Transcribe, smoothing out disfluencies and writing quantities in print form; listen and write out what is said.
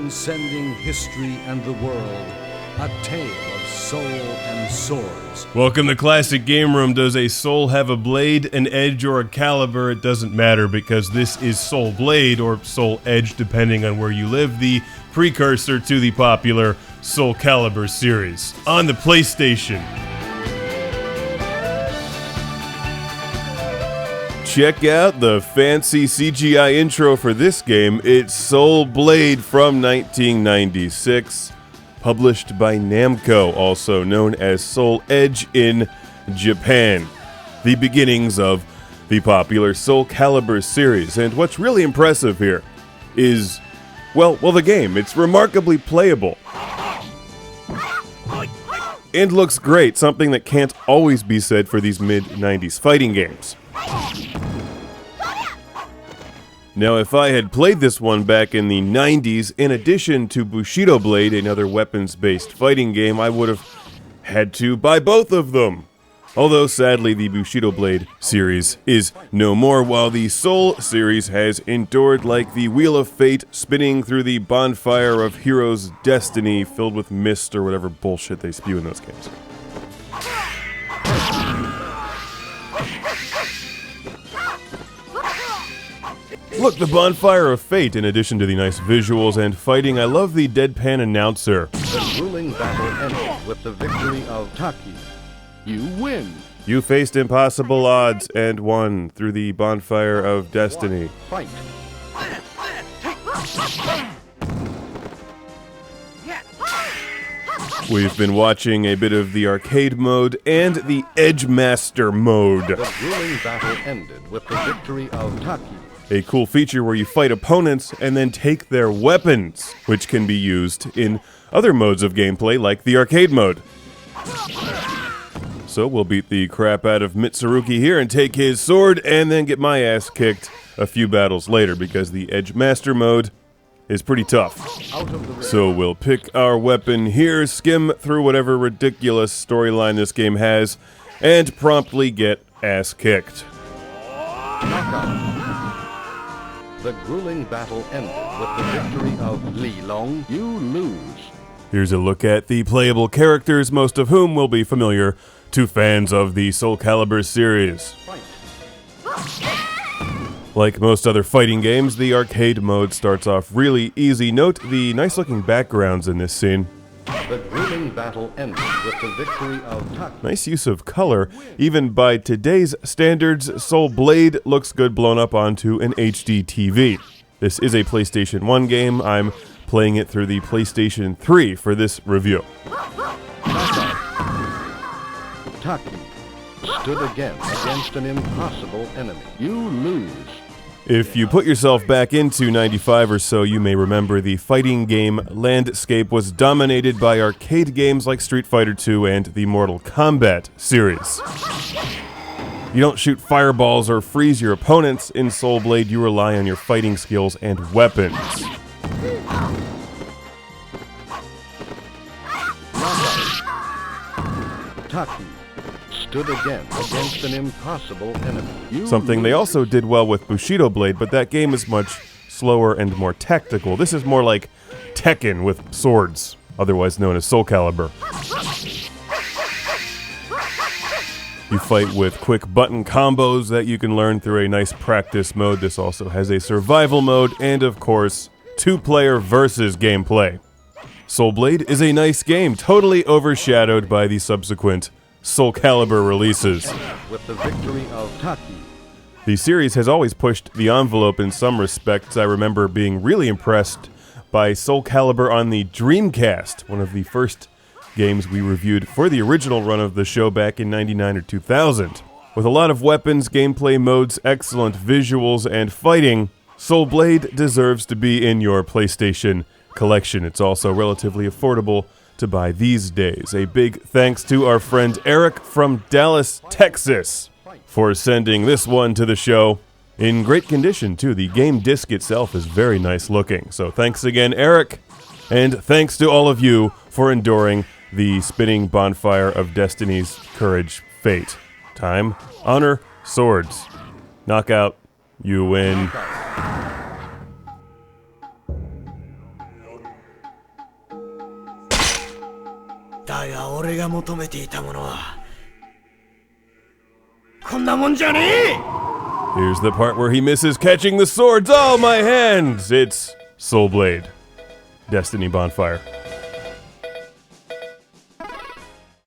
transcending history and the world, a tale of soul and swords. Welcome to Classic Game Room. Does a soul have a blade, an edge, or a caliber? It doesn't matter because this is Soulblade, or Soul Edge depending on where you live, the precursor to the popular Soulcalibur series on the PlayStation. Check out the fancy CGI intro for this game. It's Soulblade from 1996, published by Namco, also known as Soul Edge in Japan. The beginnings of the popular Soulcalibur series. And what's really impressive here is, well, the game. It's remarkably playable. And looks great, something that can't always be said for these mid-90s fighting games. Now, if I had played this one back in the 90s, in addition to Bushido Blade, another weapons-based fighting game, I would have had to buy both of them. Although, sadly, the Bushido Blade series is no more, while the Soul series has endured like the Wheel of Fate spinning through the bonfire of heroes' destiny filled with mist or whatever bullshit they spew in those games. Look, the Bonfire of Fate, in addition to the nice visuals and fighting, I love the deadpan announcer. The grueling battle ended with the victory of Taki. You win. You faced impossible odds and won through the Bonfire of Destiny. Fight. We've been watching a bit of the arcade mode and the Edge Master mode. The grueling battle ended with the victory of Taki. A cool feature where you fight opponents and then take their weapons, which can be used in other modes of gameplay like the arcade mode. So we'll beat the crap out of Mitsurugi here and take his sword and then get my ass kicked a few battles later because the Edge Master mode is pretty tough. So we'll pick our weapon here, skim through whatever ridiculous storyline this game has, and promptly get ass kicked. The grueling battle ended with the victory of Li Long. You lose. Here's a look at the playable characters, most of whom will be familiar to fans of the Soulcalibur series. Fight. Like most other fighting games, the arcade mode starts off really easy. Note the nice-looking backgrounds in this scene. The grueling battle ended with the victory of Taki. Nice use of color. Even by today's standards, Soulblade looks good blown up onto an HD TV. This is a PlayStation 1 game. I'm playing it through the PlayStation 3 for this review. Taki stood again against an impossible enemy. You lose. If you put yourself back into 95 or so, you may remember the fighting game landscape was dominated by arcade games like Street Fighter II and the Mortal Kombat series. You don't shoot fireballs or freeze your opponents. In Soulblade, you rely on your fighting skills and weapons. Taki stood again against an impossible enemy. Something they also did well with Bushido Blade, but that game is much slower and more tactical. This is more like Tekken with swords, otherwise known as Soulcalibur. You fight with quick button combos that you can learn through a nice practice mode. This also has a survival mode and, of course, two-player versus gameplay. Soulblade is a nice game, totally overshadowed by the subsequent Soulcalibur releases. With the victory of Taki. The series has always pushed the envelope in some respects. I remember being really impressed by Soulcalibur on the Dreamcast, one of the first games we reviewed for the original run of the show back in 99 or 2000. With a lot of weapons, gameplay modes, excellent visuals, and fighting, Soulblade deserves to be in your PlayStation collection. It's also relatively affordable to buy these days. A big thanks to our friend Eric from Dallas, Texas, for sending this one to the show. In great condition, too. The game disc itself is very nice looking. So thanks again, Eric. And thanks to all of you for enduring the spinning bonfire of Destiny's courage fate. Time, honor, swords. Knockout, you win. だが俺が求めていたものはこんなもんじゃねえ。 Here's the part where he misses catching the swords. Oh, my hands! It's Soulblade. Destiny Bonfire.